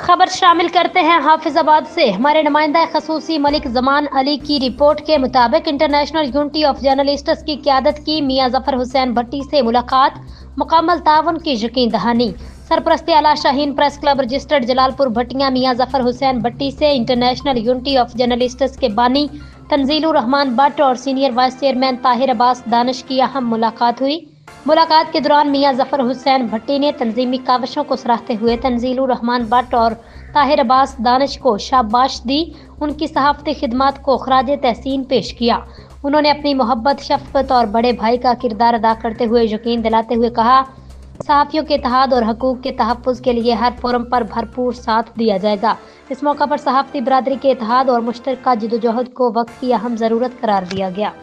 खबर शामिल करते हैं हाफिज आबाद से। हमारे नुमाइंदा खसूसी मलिक जमान अली की रिपोर्ट के मुताबिक इंटरनेशनल यूनिटी ऑफ जर्नलिस्ट्स की क़यादत की मियां जफर हुसैन भट्टी से मुलाकात, मुकम्मल ताउन की यकीन दहानी। सरपरस्ती आला Shaheen press club registered Jalalpur Bhattian Mian Zafar Hussain Bhatti से इंटरनेशनल यूनिटी ऑफ जर्नलिस्ट्स के बानी तंजीलुर रहमान भट्ट और senior vice chairman Tahir Abbas Danish की अहम मुलाकात हुई। मुलाकात के दौरान मियां जफर हुसैन भट्टी ने तंजीमी काविशों को सराहते हुए तंजीलुर रहमान भट्ट और ताहिर अब्बास दानिश को शाबाश दी। उनकी सहाफ़ती खिदमत को खराज तहसीन पेश किया। उन्होंने अपनी मोहब्बत, शफ़क़त और बड़े भाई का किरदार अदा करते हुए यकीन दिलाते हुए कहा, सहाफ़ियों के इत्तेहाद और हकूक़ के तहफ़्फ़ुज़ के लिए हर फोरम पर भरपूर साथ दिया जाएगा। इस मौका पर सहाफ़ती बरादरी के इत्तेहाद और मुश्तरका जिद्दोजहद को वक्त की अहम ज़रूरत करार दिया गया।